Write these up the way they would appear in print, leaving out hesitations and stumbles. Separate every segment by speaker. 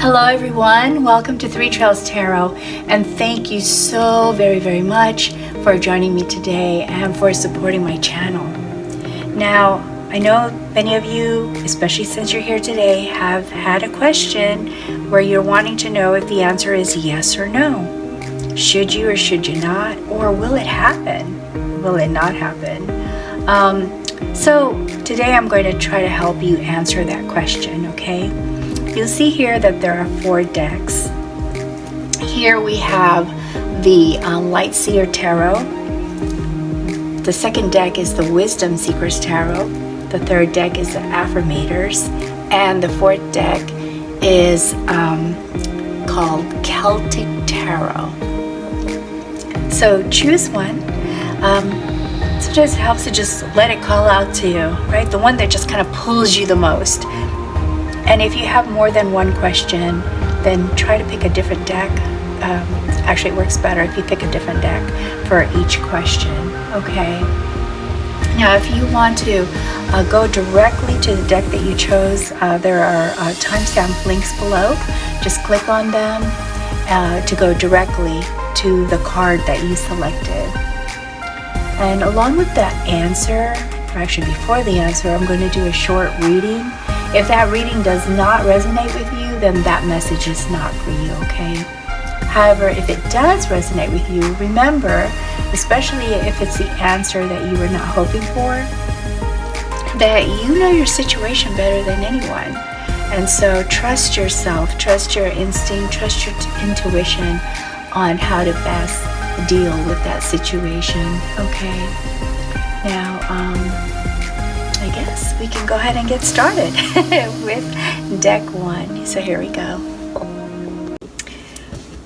Speaker 1: Hello everyone, welcome to Three Trails Tarot, and thank you so very much for joining me today and for supporting my channel. Now, I know many of you, especially since you're here today, have had a question where you're wanting to know if the answer is yes or no. Should you or should you not? Or will it happen? Will it not happen? So today I'm going to try to help you answer that question, okay? You'll see here that there are 4 decks. Here we have the Light Seer Tarot. The second deck is the Wisdom Seekers Tarot. The third deck is the Affirmators. And the fourth deck is called Celtic Tarot. So choose one. Sometimes it helps to just let it call out to you, right? The one that just kind of pulls you the most. And if you have more than one question, then try to pick a different deck. Actually, it works better if you pick a different deck for each question, okay? Now, if you want to go directly to the deck that you chose, there are timestamp links below. Just click on them to go directly to the card that you selected. And along with that answer, or actually before the answer, I'm going to do a short reading. If that reading does not resonate with you, then that message is not for you, okay? However, if it does resonate with you, remember, especially if it's the answer that you were not hoping for, that you know your situation better than anyone. And so trust yourself, trust your instinct, trust your intuition on how to best deal with that situation, okay? Now, I guess we can go ahead and get started with deck 1. So here we go.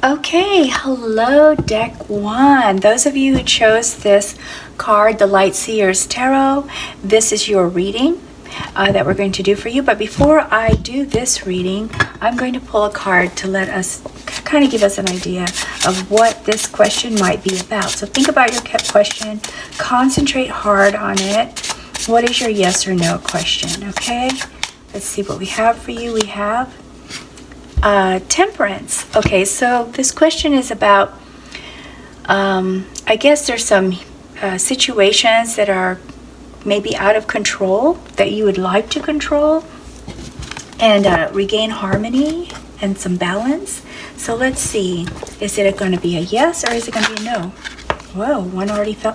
Speaker 1: Okay, hello deck 1. Those of you who chose this card, the Light Seers Tarot, this is your reading that we're going to do for you. But before I do this reading, I'm going to pull a card to let us kind of give us an idea of what this question might be about. So think about your question, concentrate hard on it. What is your yes or no question, okay? Let's see what we have for you. We have Temperance. Okay, so this question is about, I guess there's some situations that are maybe out of control that you would like to control and regain harmony and some balance. So let's see, is it going to be a yes or is it going to be a no? Whoa, one already fell.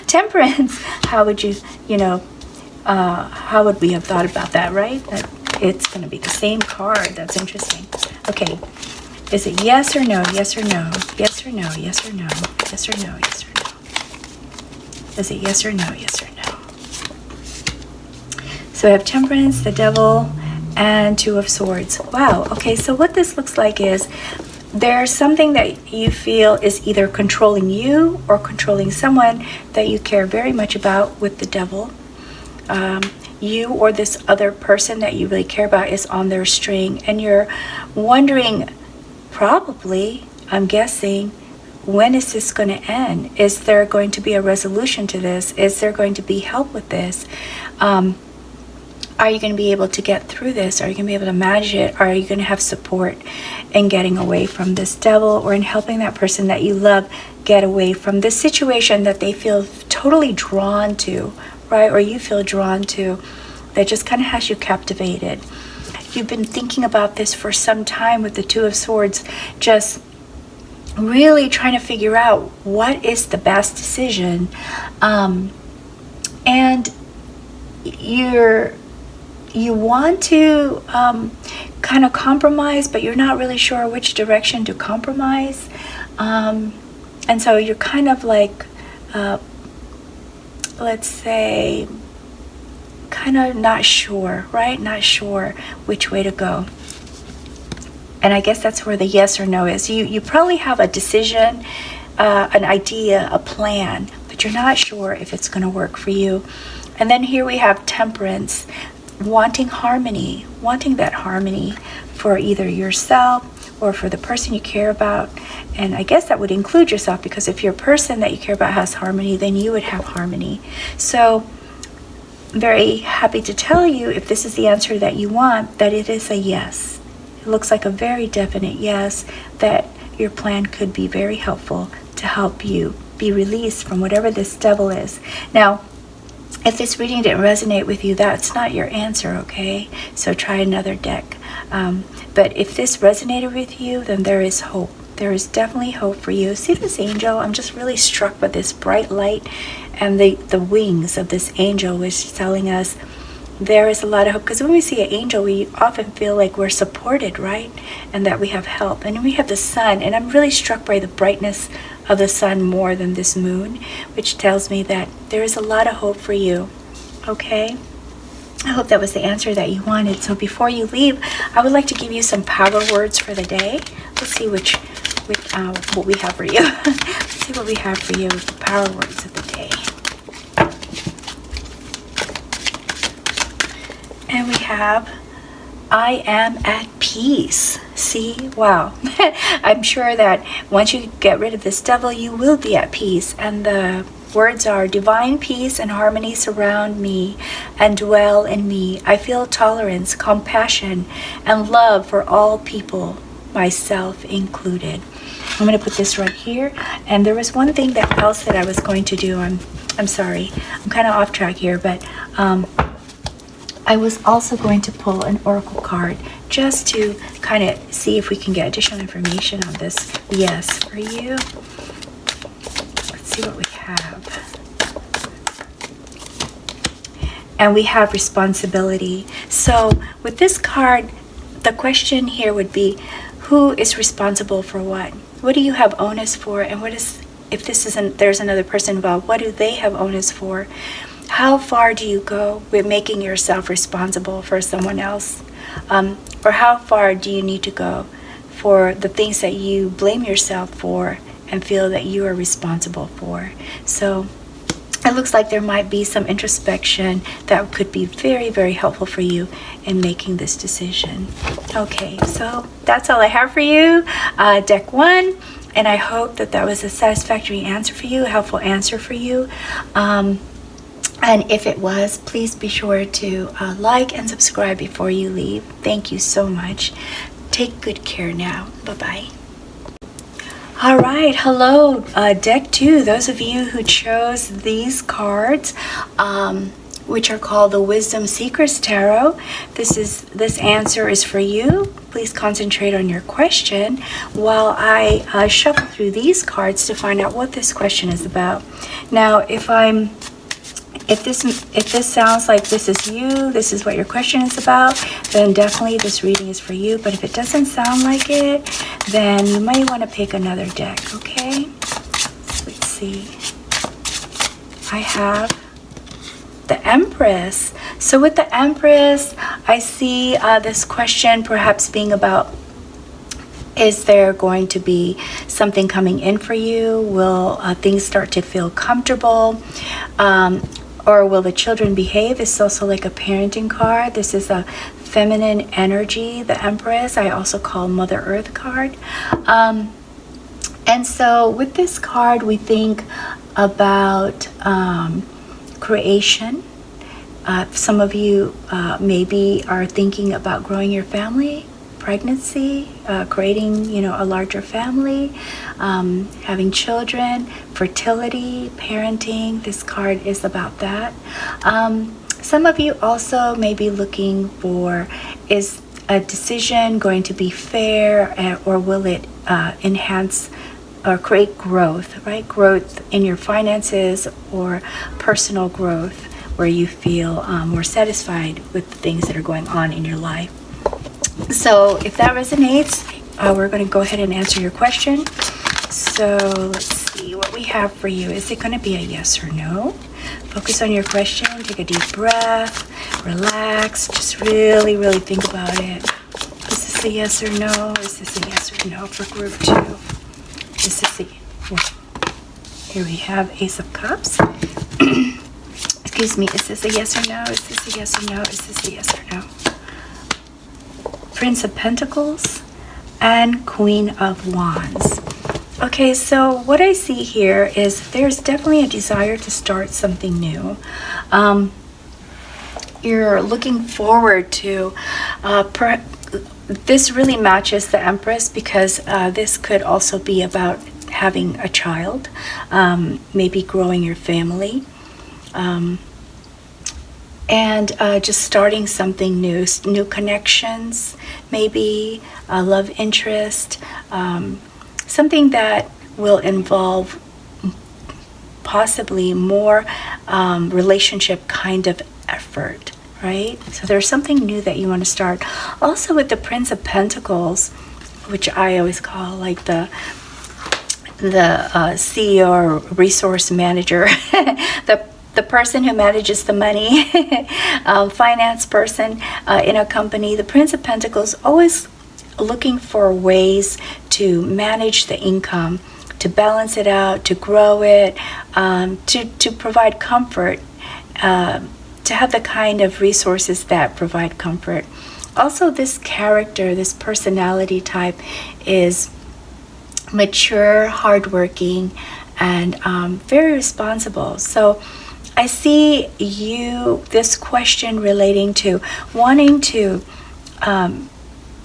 Speaker 1: Temperance. How would you, how would we have thought about that, right? That it's going to be the same card. That's interesting. Okay. Is it yes or no? Yes or no? Yes or no? Yes or no? Yes or no? Yes or no? Is it yes or no? Yes or no? So we have Temperance, the Devil, and 2 of Swords. Wow. Okay. So what this looks like is there's something that you feel is either controlling you or controlling someone that you care very much about with the Devil. You or this other person that you really care about is on their string, and you're wondering, probably, I'm guessing, when is this going to end? Is there going to be a resolution to this? Is there going to be help with this? Are you going to be able to get through this? Are you going to be able to manage it? Are you going to have support in getting away from this devil or in helping that person that you love get away from this situation that they feel totally drawn to, right? Or you feel drawn to, that just kind of has you captivated. You've been thinking about this for some time with the 2 of Swords, just really trying to figure out what is the best decision. And you want to kind of compromise, but you're not really sure which direction to compromise. And so you're kind of like, let's say, kind of not sure, right? Not sure which way to go. And I guess that's where the yes or no is. You probably have a decision, an idea, a plan, but you're not sure if it's going to work for you. And then here we have Temperance, wanting harmony, wanting that harmony for either yourself or for the person you care about. And I guess that would include yourself, because if your person that you care about has harmony, then you would have harmony. So I'm very happy to tell you, if this is the answer that you want, that it is a yes. It looks like a very definite yes, that your plan could be very helpful to help you be released from whatever this devil is. Now, if this reading didn't resonate with you, that's not your answer, okay? So try another deck. But if this resonated with you, then there is hope. There is definitely hope for you. See this angel? I'm just really struck by this bright light and the wings of this angel, which is telling us there is a lot of hope. Because when we see an angel, we often feel like we're supported, right? And that we have help. And then we have the sun, and I'm really struck by the brightness of the sun more than this moon, which tells me that there is a lot of hope for you, okay? I hope that was the answer that you wanted. So before you leave, I would like to give you some power words for the day. Let's see what we have for you. Let's see what we have for you with the power words of the day. And we have, I am at peace. See? Wow. I'm sure that once you get rid of this devil, you will be at peace. And the words are, divine peace and harmony surround me and dwell in me. I feel tolerance, compassion, and love for all people, myself included. I'm going to put this right here. And there was one thing else that I was going to do. I'm sorry. I'm kind of off track here, but I was also going to pull an oracle card just to kind of see if we can get additional information on this yes for you. Let's see what we have. And we have responsibility. So with this card, the question here would be, who is responsible for what? What do you have onus for? And what is, if this isn't, there's another person involved, what do they have onus for? How far do you go with making yourself responsible for someone else? Or how far do you need to go for the things that you blame yourself for and feel that you are responsible for? So it looks like there might be some introspection that could be very, very helpful for you in making this decision. Okay, so that's all I have for you, deck 1. And I hope that was a satisfactory answer for you, a helpful answer for you. And if it was, please be sure to like and subscribe before you leave. Thank you so much. Take good care now. Bye-bye. All right. Hello, deck 2. Those of you who chose these cards, which are called the Wisdom Seekers Tarot, this answer is for you. Please concentrate on your question while I shuffle through these cards to find out what this question is about. Now, if this sounds like this is you, this is what your question is about, then definitely this reading is for you. But if it doesn't sound like it, then you may want to pick another deck, okay? Let's see. I have the Empress. So with the Empress, I see this question perhaps being about, is there going to be something coming in for you? Will things start to feel comfortable? Or will the children behave? This is also like a parenting card. This is a feminine energy, the Empress. I also call Mother Earth card. And so with this card, we think about creation. Some of you maybe are thinking about growing your family, pregnancy, creating, a larger family, having children, fertility, parenting. This card is about that. Some of you also may be looking for, is a decision going to be fair, or will it enhance or create growth, right? Growth in your finances or personal growth where you feel more satisfied with the things that are going on in your life. So if that resonates, we're going to go ahead and answer your question. So let's see what we have for you. Is it going to be a yes or no? Focus on your question. Take a deep breath. Relax. Just really, really think about it. Is this a yes or no? Is this a yes or no for group 2? Is this a... Here we have Ace of Cups. Excuse me. Is this a yes or no? Is this a yes or no? Is this a yes or no? Prince of Pentacles and Queen of Wands. Okay, so what I see here is there's definitely a desire to start something new. You're looking forward to this really matches the Empress, because this could also be about having a child, maybe growing your family, and just starting something new connections, maybe a love interest, something that will involve possibly more relationship kind of effort, right? So there's something new that you want to start. Also with the Prince of Pentacles, which I always call like the CEO or resource manager, the person who manages the money, finance person in a company. The Prince of Pentacles always looking for ways to manage the income, to balance it out, to grow it, to provide comfort, to have the kind of resources that provide comfort. Also, this character, this personality type is mature, hardworking, and very responsible. So I see this question relating to wanting to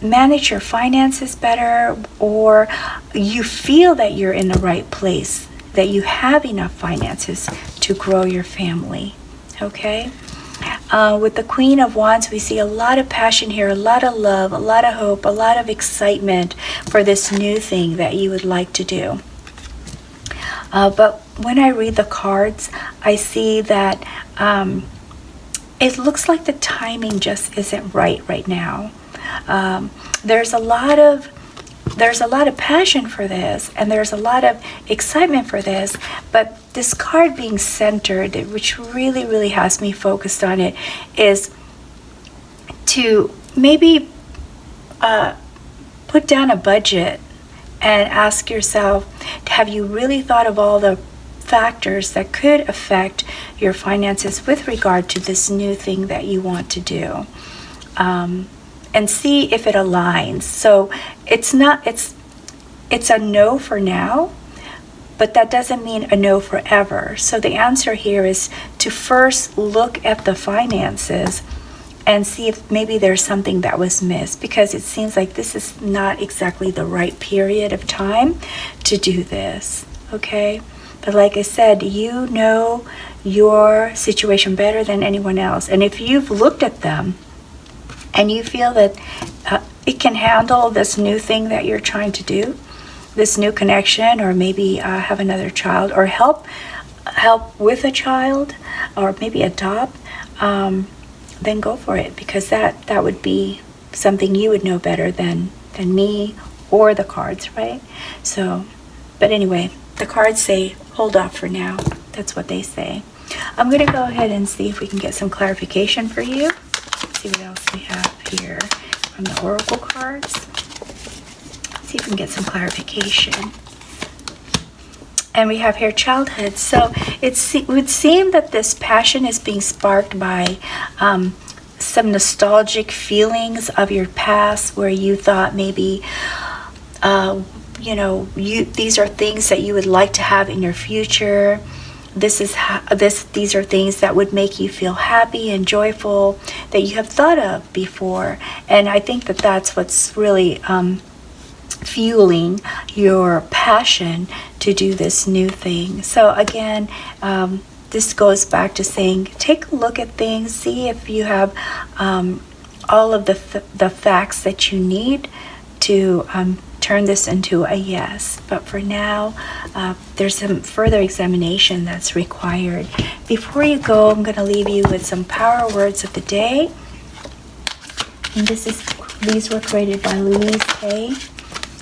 Speaker 1: manage your finances better, or you feel that you're in the right place, that you have enough finances to grow your family, okay? With the Queen of Wands, we see a lot of passion here, a lot of love, a lot of hope, a lot of excitement for this new thing that you would like to do. But when I read the cards, I see that it looks like the timing just isn't right now. There's a lot of passion for this, and there's a lot of excitement for this, but this card being centered, which really has me focused on it, is to maybe put down a budget and ask yourself, have you really thought of all the factors that could affect your finances with regard to this new thing that you want to do? And see if it aligns. So it's a no for now, but that doesn't mean a no forever. So the answer here is to first look at the finances and see if maybe there's something that was missed, because it seems like this is not exactly the right period of time to do this, okay? But like I said, you know your situation better than anyone else. And if you've looked at them and you feel that it can handle this new thing that you're trying to do, this new connection, or maybe have another child, or help with a child, or maybe adopt, then go for it, because that would be something you would know better than me or the cards, right? So, but anyway, the cards say hold off for now. That's what they say. I'm going to go ahead and see if we can get some clarification for you. See what else we have here from the oracle cards. See if we can get some clarification. And we have here childhood. So it would seem that this passion is being sparked by some nostalgic feelings of your past, where you thought maybe these are things that you would like to have in your future. These are things that would make you feel happy and joyful, that you have thought of before. And I think that that's what's really fueling your passion to do this new thing. So again, this goes back to saying, take a look at things, see if you have all of the facts that you need to turn this into a yes. But for now, there's some further examination that's required. Before you go, I'm going to leave you with some power words of the day. And these were created by Louise Hay.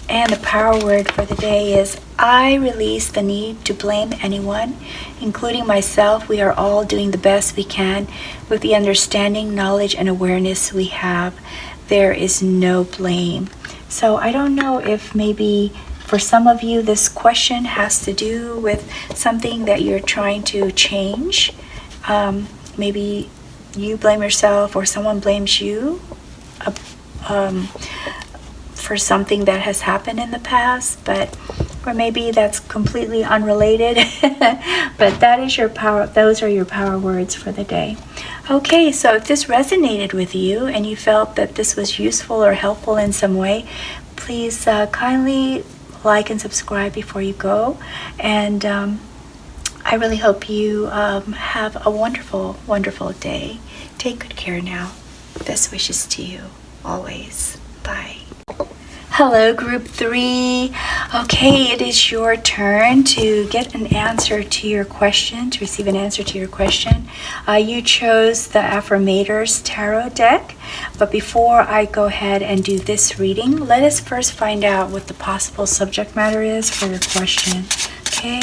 Speaker 1: And the power word for the day is, I release the need to blame anyone, including myself. We are all doing the best we can with the understanding, knowledge, and awareness we have. There is no blame. So I don't know if maybe for some of you this question has to do with something that you're trying to change. Maybe you blame yourself, or someone blames you for something that has happened in the past, or maybe that's completely unrelated. But that is your power. Those are your power words for the day. Okay, so if this resonated with you and you felt that this was useful or helpful in some way, please kindly like and subscribe before you go. And I really hope you have a wonderful, wonderful day. Take good care now. Best wishes to you always. Bye. Hello, group 3. Okay, it is your turn to get an answer to your question, to receive an answer to your question. You chose the Affirmators tarot deck, but before I go ahead and do this reading, let us first find out what the possible subject matter is for your question. Okay,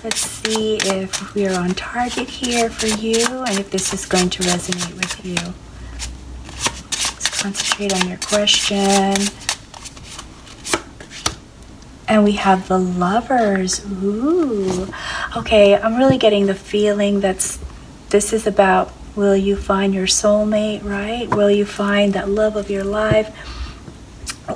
Speaker 1: let's see if we are on target here for you and if this is going to resonate with you. Let's concentrate on your question. And we have the Lovers. Ooh. Okay, I'm really getting the feeling that this is about, will you find your soulmate, right? Will you find that love of your life?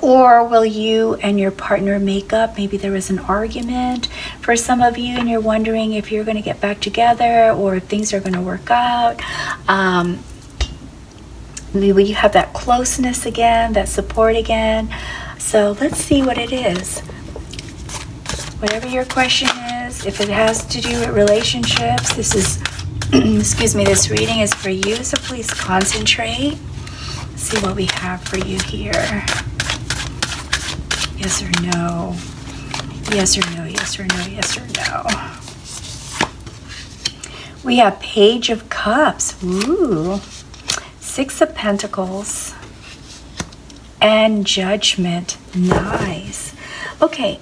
Speaker 1: Or will you and your partner make up? Maybe there was an argument for some of you and you're wondering if you're going to get back together or if things are going to work out. Will you have that closeness again, that support again? So let's see what it is. Whatever your question is, if it has to do with relationships, this is, excuse me, this reading is for you, so please concentrate. Let's see what we have for you here. Yes or no? Yes or no? Yes or no? Yes or no? We have Page of Cups. Ooh. 6 of Pentacles. And Judgment. Nice. Okay.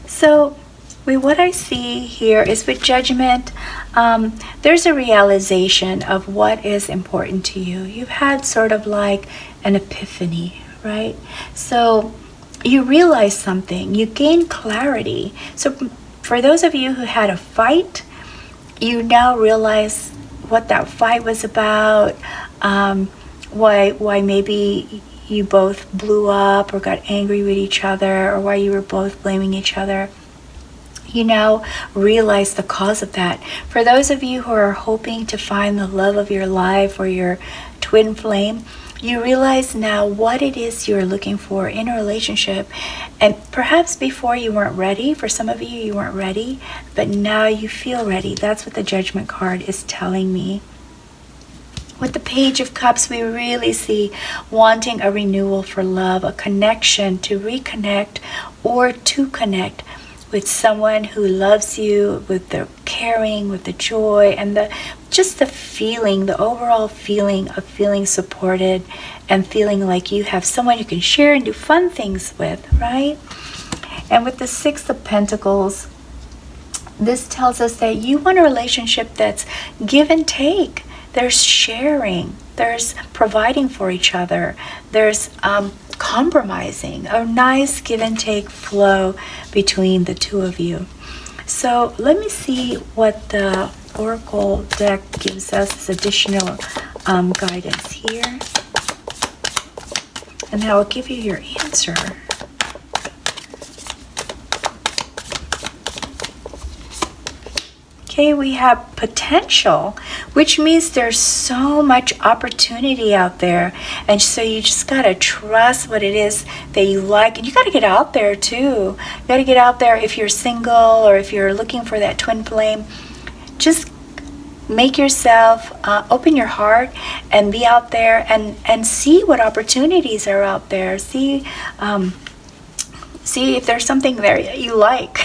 Speaker 1: So what I see here is with Judgment, there's a realization of what is important to you. You've had sort of like an epiphany, right? So you realize something, you gain clarity. So for those of you who had a fight, you now realize what that fight was about, why maybe you both blew up or got angry with each other, or why you were both blaming each other. You now realize the cause of that. For those of you who are hoping to find the love of your life or your twin flame, you realize now what it is you're looking for in a relationship. And perhaps before you weren't ready. For some of you weren't ready, but now you feel ready. That's what the Judgment card is telling me. With the Page of Cups, we really see wanting a renewal for love, a connection, to reconnect or to connect with someone who loves you, with the caring, with the joy, and just the feeling, the overall feeling of feeling supported and feeling like you have someone you can share and do fun things with, right? And with the 6 of Pentacles, this tells us that you want a relationship that's give and take. There's sharing, there's providing for each other, there's compromising, a nice give and take flow between the two of you. So let me see what the Oracle deck gives us as additional guidance here. And that will give you your answer. Okay, we have potential, which means there's so much opportunity out there. And so you just got to trust what it is that you like. And you got to get out there too. You got to get out there if you're single or if you're looking for that twin flame. Just make yourself, open your heart and be out there and see what opportunities are out there. See if there's something there you like.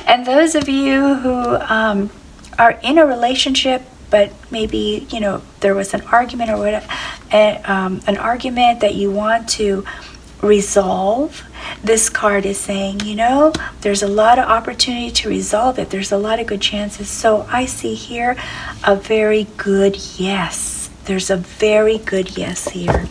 Speaker 1: And those of you who are in a relationship, but maybe, there was an argument or whatever, an argument that you want to resolve, this card is saying, there's a lot of opportunity to resolve it. There's a lot of good chances. So I see here a very good yes. There's a very good yes here.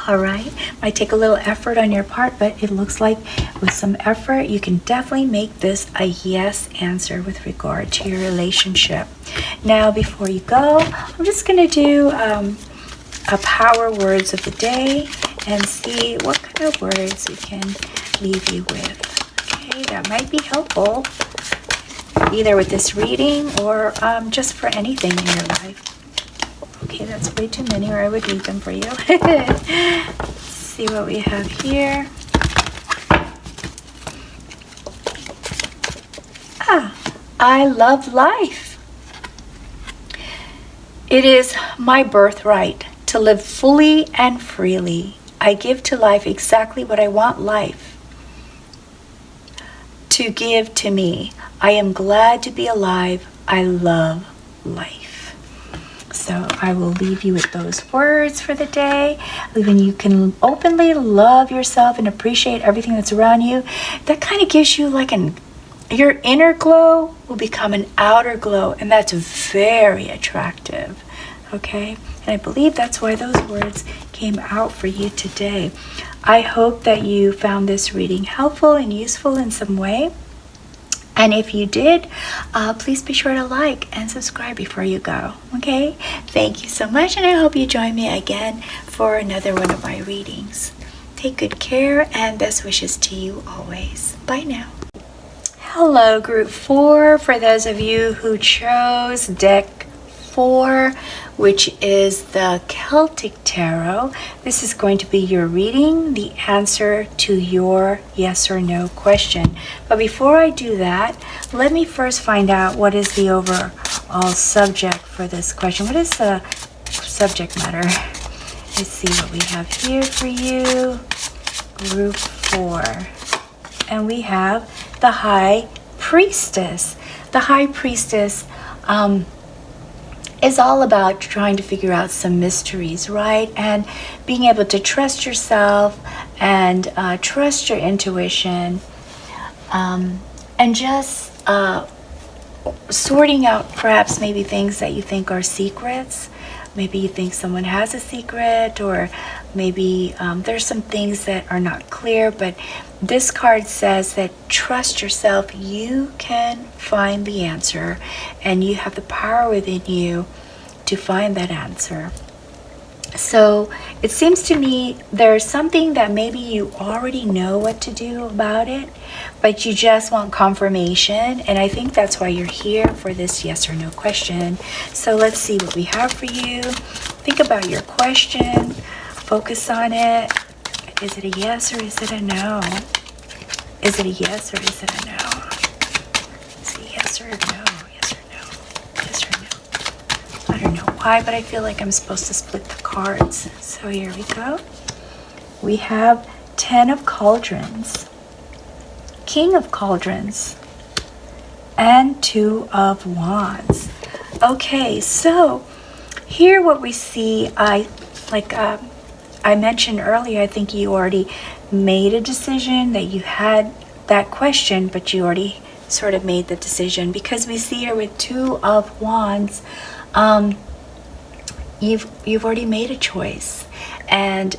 Speaker 1: All right, might take a little effort on your part, but it looks like with some effort, you can definitely make this a yes answer with regard to your relationship. Now, before you go, I'm just going to do a power words of the day and see what kind of words we can leave you with. Okay, that might be helpful. either with this reading or just for anything in your life. Okay, that's way too many, or I would read them for you. Let's see what we have here. I love life. It is my birthright to live fully and freely. I give to life exactly what I want life to give to me. I am glad to be alive. I love life. So I will leave you with those words for the day. When you can openly love yourself and appreciate everything that's around you, that kind of gives you like your inner glow will become an outer glow, and that's very attractive. Okay? And I believe that's why those words came out for you today. I hope that you found this reading helpful and useful in some way. And if you did, please be sure to like and subscribe before you go. Okay? Thank you so much, and I hope you join me again for another one of my readings. Take good care, and best wishes to you always. Bye now. Hello, Group 4. For those of you who chose Deck 4, which is the Celtic Tarot, this is going to be your reading, the answer to your yes or no question. But before I do that, let me first find out what is the overall subject for this question. What is the subject matter? Let's see what we have here for you. Group 4. And we have the High Priestess. The High Priestess is all about trying to figure out some mysteries, right? And being able to trust yourself and trust your intuition, and just sorting out perhaps maybe things that you think are secrets. Maybe you think someone has a secret, or maybe there's some things that are not clear, but this card says that trust yourself. You can find the answer, and you have the power within you to find that answer. So it seems to me there's something that maybe you already know what to do about it, but you just want confirmation. And I think that's why you're here for this yes or no question. So let's see what we have for you. Think about your question. Focus on it. Is it a yes or is it a no? Is it a yes or is it a no? Is it a yes or a no? Yes or no? Yes or no? I don't know why, but I feel like I'm supposed to split the cards. So here we go. We have 10 of Cauldrons, King of Cauldrons, and 2 of Wands. Okay, so here what we see, I mentioned earlier, I think you already made a decision, that you had that question, but you already sort of made the decision, because we see here with 2 of Wands, you've already made a choice. And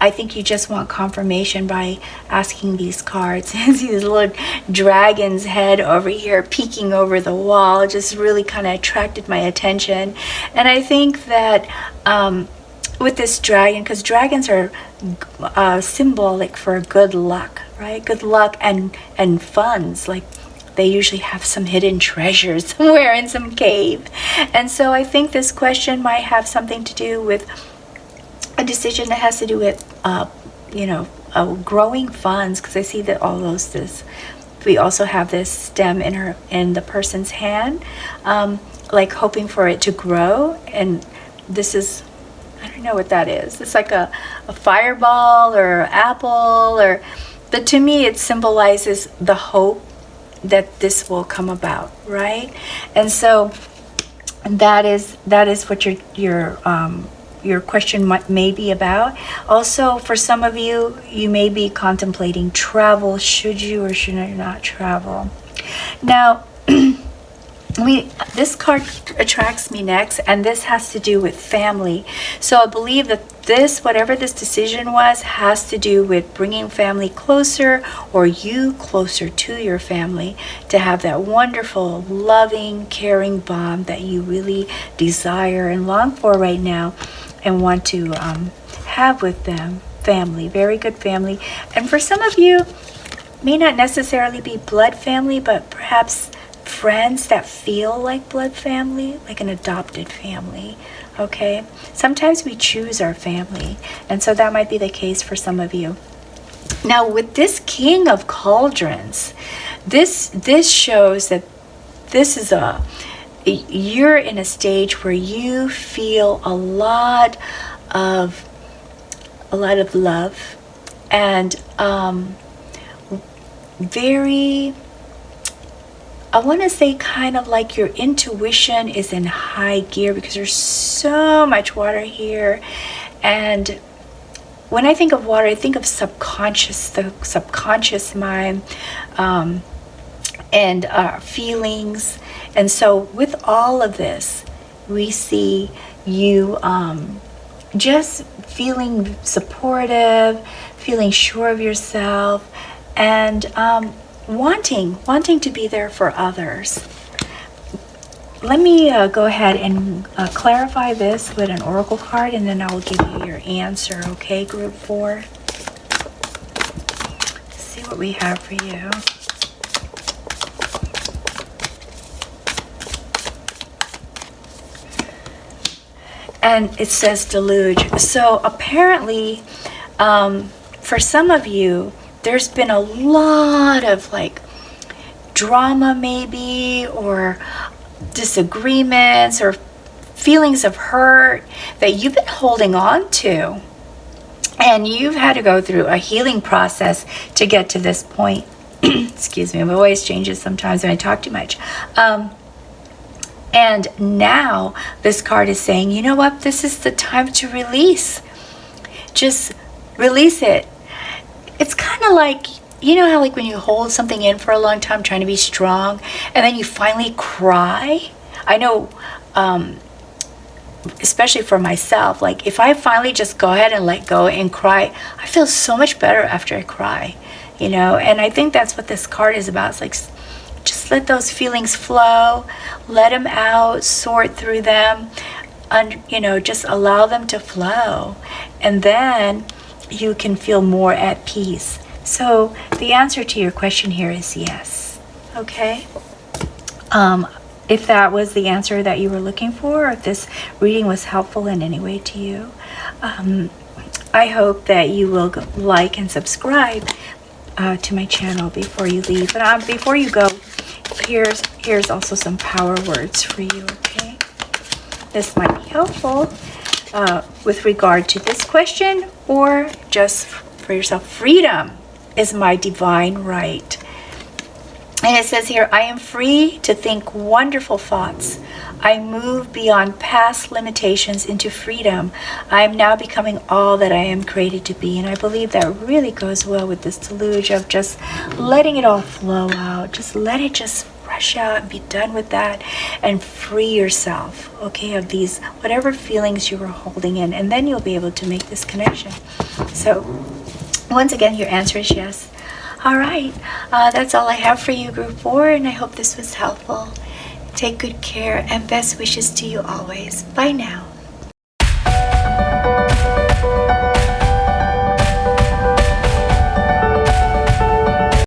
Speaker 1: I think you just want confirmation by asking these cards. See this little dragon's head over here peeking over the wall, just really kind of attracted my attention. And I think that with this dragon, because dragons are symbolic for good luck, right? Good luck and funds. Like, they usually have some hidden treasure somewhere in some cave. And so I think this question might have something to do with a decision that has to do with growing funds, because I see that all this we also have this stem in the person's hand, like hoping for it to grow. And this is, I don't know what that is. It's like a fireball or apple, but to me it symbolizes the hope that this will come about, right? And so that is what your question may be about. Also, for some of you, you may be contemplating travel. Should you or should you not travel? Now, this card attracts me next, and this has to do with family. So I believe that whatever this decision was, has to do with bringing family closer, or you closer to your family, to have that wonderful, loving, caring bond that you really desire and long for right now, and want to have with them. Family, very good family. And for some of you, may not necessarily be blood family, but perhaps friends that feel like blood family, like an adopted family, okay? Sometimes we choose our family, and so that might be the case for some of you. Now, with this King of Cauldrons, this shows that this is you're in a stage where you feel a lot of love and very, I want to say kind of like your intuition is in high gear because there's so much water here. And when I think of water, I think of subconscious, the subconscious mind, and feelings. And so with all of this, we see you just feeling supportive, feeling sure of yourself, and wanting to be there for others. Let me go ahead and clarify this with an oracle card, and then I will give you your answer, okay, group 4? Let's see what we have for you. And it says deluge. So apparently, for some of you, there's been a lot of like drama maybe, or disagreements, or feelings of hurt that you've been holding on to. And you've had to go through a healing process to get to this point. Excuse me, my voice changes sometimes when I talk too much. And now this card is saying, you know what? This is the time to release. Just release it. It's kind of like, you know how like when you hold something in for a long time trying to be strong and then you finally cry? I know, especially for myself, like if I finally just go ahead and let go and cry, I feel so much better after I cry, you know? And I think that's what this card is about. It's like, just let those feelings flow, let them out, sort through them, and you know, just allow them to flow, and then you can feel more at peace. So the answer to your question here is yes. Okay. If that was the answer that you were looking for, or if this reading was helpful in any way to you, I hope that you will like and subscribe to my channel before you leave. But before you go, here's also some power words for you, okay? This might be helpful with regard to this question, or just for yourself. Freedom is my divine right. And it says here, I am free to think wonderful thoughts. I move beyond past limitations into freedom. I am now becoming all that I am created to be. And I believe that really goes well with this deluge of just letting it all flow out. Just let it just rush out and be done with that, and free yourself, okay, of these, whatever feelings you were holding in. And then you'll be able to make this connection. So once again, your answer is yes. All right, that's all I have for you, group 4, and I hope this was helpful. Take good care, and best wishes to you always. Bye now.